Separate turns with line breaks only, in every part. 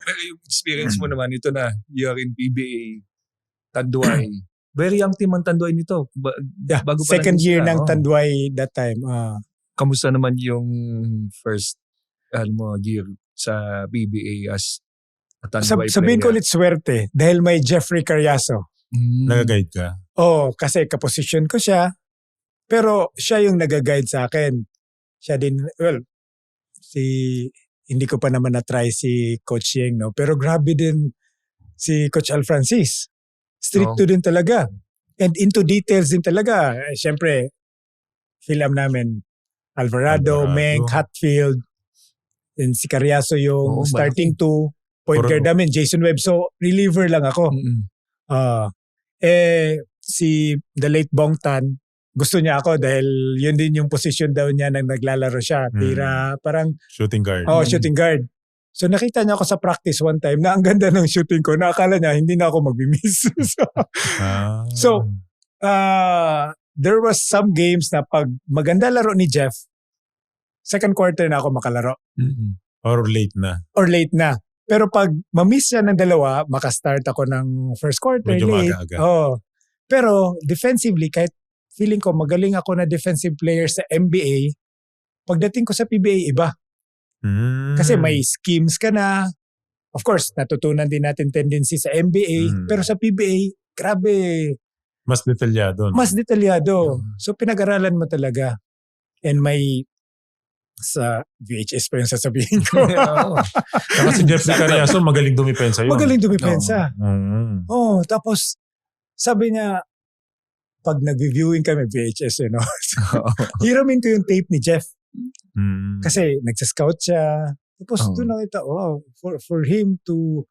Pero yung experience mo naman, ito na, you're in PBA, Tanduay. Very young team ang Tanduay nito. Bago pa
second year
sila,
ng Tanduay that time.
Kamusta naman yung first year sa PBA as a Tanduay player?
Sabihin ko ulit swerte dahil may Jeffrey Carriazo.
Nag-guide ka?
Kasi kaposisyon ko siya. Pero siya yung nag-guide sa akin. Siya din, hindi ko pa naman na-try si Coach Yeng, no? Pero grabe din si Coach Al Francis. Stricto din talaga. And into details din talaga. Siyempre, film namin, Alvarado, Meng, Hatfield, and si Carriazo yung starting two, point guard namin, Jason Webb. So, reliever lang ako. Si the late Bong Tan, gusto niya ako dahil yun din yung position daw niya nang naglalaro siya. Tira, parang...
Shooting guard.
Shooting guard. So nakita niya ako sa practice one time na ang ganda ng shooting ko. Nakakala niya hindi na ako mag-miss. There was some games na pag maganda laro ni Jeff, second quarter na ako makalaro.
Or late na. Pero pag ma-miss siya ng dalawa, makastart ako ng first quarter. Medyo
late.
maaga.
Pero defensively, kahit feeling ko magaling ako na defensive player sa NBA, pagdating ko sa PBA, iba. Kasi may schemes ka na. Of course, natutunan din natin tendency sa NBA. Pero sa PBA, grabe.
Mas detalyado.
So pinag-aralan mo talaga. And may sa VHS pa yung sasabihin ko.
Kasi Jeffrey Carriazo, magaling dumipensa yun.
Tapos sabi niya, pag nag-viewing kami VHS, hiramin ko yung tape ni Jeff. Kasi nagsascout siya. Tapos doon nakita, for him to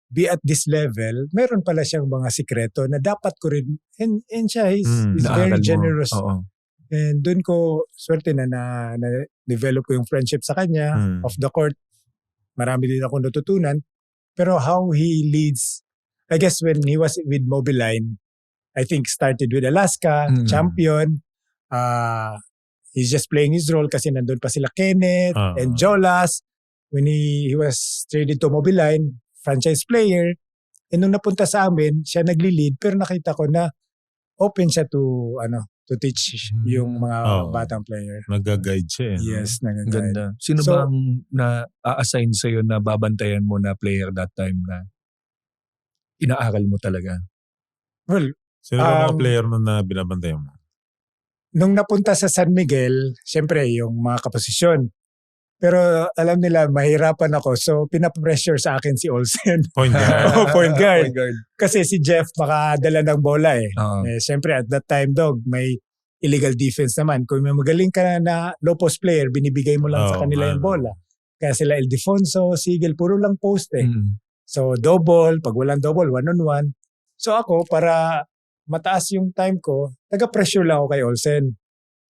be at this level, meron pala siyang mga sikreto na dapat ko rin, and siya, he's very generous. And doon ko, swerte na develop ko yung friendship sa kanya, off the court. Marami din ako natutunan. Pero how he leads, I guess when he was with Mobiline, I think started with Alaska, champion. He's just playing his role kasi nandun pa sila Kenneth and Jolas. When he was traded to Mobiline, franchise player. And nung napunta sa amin, siya nagli-lead pero nakita ko na open siya to teach yung mga batang player.
Nag-guide siya.
Yes, nag-guide.
Ganda. Sino ba ang na-assign sa'yo na babantayan mo na player that time na inaaral mo talaga?
Well,
sino ba mga player na binabantayan mo?
Nung napunta sa San Miguel, syempre yung mga kaposisyon. Pero alam nila, mahirapan ako. So, pinapressure sa akin si Olsen.
Point guard.
Point guard. Kasi si Jeff makadala ng bola syempre at that time, may illegal defense naman. Kung may magaling ka na low post player, binibigay mo lang sa kanila yung bola. Kaya sila Ildefonso, Sigel, puro lang post So, double. Pag walang double, one-on-one. So, ako, para mataas yung time ko, taga-pressure lang ako kay Olsen.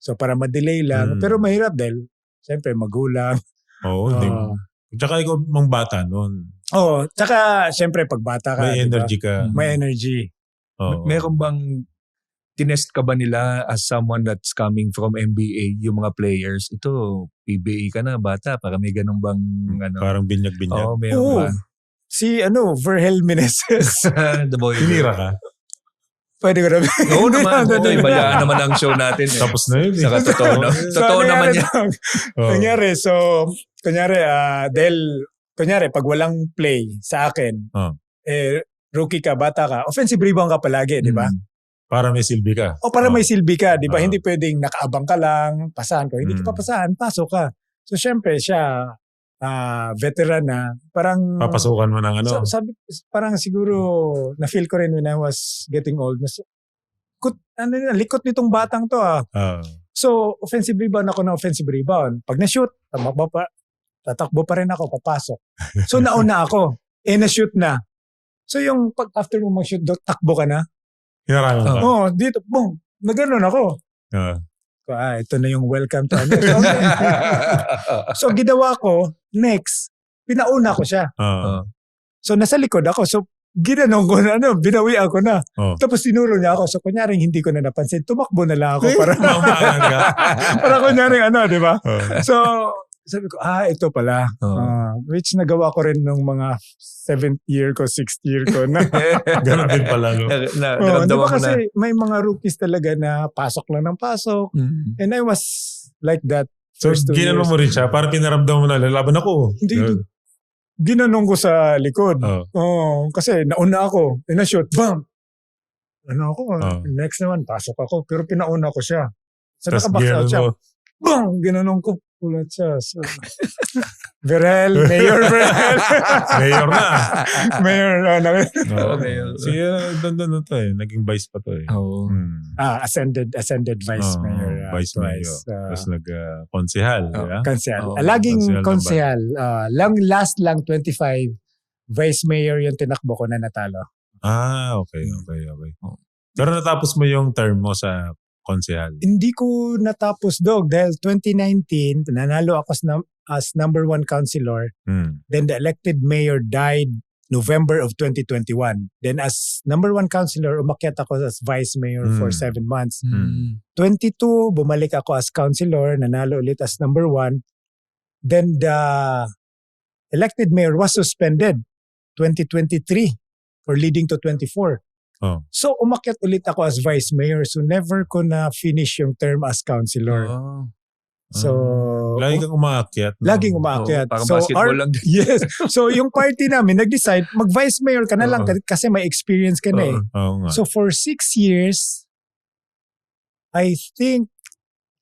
So, para ma-delay lang. Pero mahirap dahil siyempre, magulang.
Tsaka ikaw mang bata noon.
Tsaka siyempre, pag bata ka.
May energy ka.
May energy.
Meron bang tinest ka ba nila as someone that's coming from NBA, yung mga players? Ito, PBA ka na, bata. Para may ganun bang...
Parang binyag-binyag.
Meron ba?
Si Vergel Meneses.
The boy.
Tinira ka?
Pwede ko naman.
Oo naman. Bayaan naman ang show natin.
Tapos na yun.
Saka totoo, no? Totoo naman yan.
Kunyari, pag walang play sa akin, rookie ka, bata ka, offensive rebound ka palagi, di ba?
Para may silbi ka.
Para may silbi ka, di ba? Hindi pwedeng nakaabang ka lang, pasahan ko. Hindi ka papasahan, pasok ka. So, syempre, siya, veteran na, parang...
Papasukan mo ng
parang siguro, na-feel ko rin when I was getting old. Likot nitong batang to So, offensive rebound ako na offensive rebound. Pag na-shoot, tatakbo pa rin ako, papasok. So, nauna ako. Na-shoot na. So, yung after mo mag-shoot, takbo ka na.
Hinarangan ka?
Dito, boom, nagano'n ako. Ito na yung welcome to So, ginawa ko, next, pinauna ko siya. So, nasa likod ako. So, ginanong ko na, binawi ako na. Tapos, tinuro niya ako. So, kunyaring hindi ko na napansin. Tumakbo na lang ako para kunyaring di ba? So, Sabi ko, ito pala. Which nagawa ko rin nung mga 7th year ko, 6th year ko. Na,
Ganun din pala, no?
diba kasi may mga rookies talaga na pasok lang ng pasok. And I was like that.
So, ginanong mo rin siya, para pinaramdam mo na, lalaban ako.
Hindi. Ginanong ko sa likod. Kasi nauna ako. Na-shoot, bam! Next naman, pasok ako. Pero pinauna ko siya. So, nakabox out siya. Bam! Ginanong ko. Ulat siya. So, Verel, Mayor Verel.
Mayor na.
Mayor.
Si doon to eh. Naging vice pa to eh.
Ascended vice mayor.
Vice mayor. Tapos nag-konsehal.
Konsehal. Laging konsehal. Last lang 25, vice mayor yung tinakbo ko na natalo.
Okay. Pero natapos mo yung term mo sa konsehal?
Hindi ko natapos, Dog, dahil 2019, nanalo ako as number 1 councilor. Then the elected mayor died November of 2021. Then as number 1 councilor, umakyat ako as vice mayor for 7 months. 22, bumalik ako as councilor, nanalo ulit as number 1. Then the elected mayor was suspended 2023 for leading to 24. So, umakyat ulit ako as vice mayor. So, never ko na finish yung term as councilor. So,
lagi kang umaakyat. No?
Laging umaakyat.
Parang basketball lang.
Yes. So, yung party namin, nag-decide, mag-vice mayor ka na lang kasi may experience ka na eh. So, for 6 years, I think,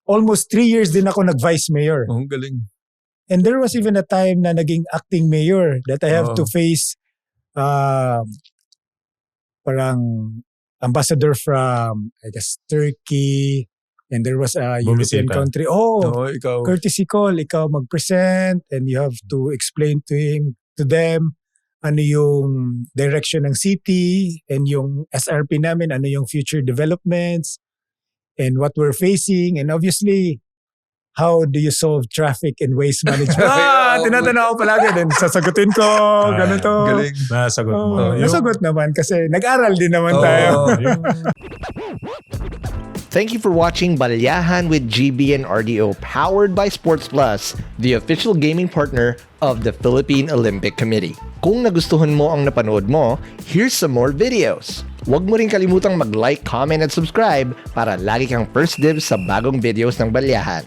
almost 3 years din ako nag-vice mayor.
Galing.
And there was even a time na naging acting mayor that I have to face parang ambassador from, I guess, Turkey, and there was a European country.
Ikaw.
Courtesy call, ikaw mag-present, and you have to explain to them, ano yung direction ng city, and yung SRP namin, ano yung future developments, and what we're facing, and obviously, how do you solve traffic and waste management? Tinatanong ko palagi din. Sasagutin ko, ganito.
Galing.
Nasagot mo.
Nasagot naman kasi nag-aral din naman tayo.
Thank you for watching Balyahan with GB and RDO, powered by Sports Plus, the official gaming partner of the Philippine Olympic Committee. Kung nagustuhan mo ang napanood mo, here's some more videos. Huwag mo rin kalimutang mag-like, comment at subscribe para lagi kang first dibs sa bagong videos ng Balyahan.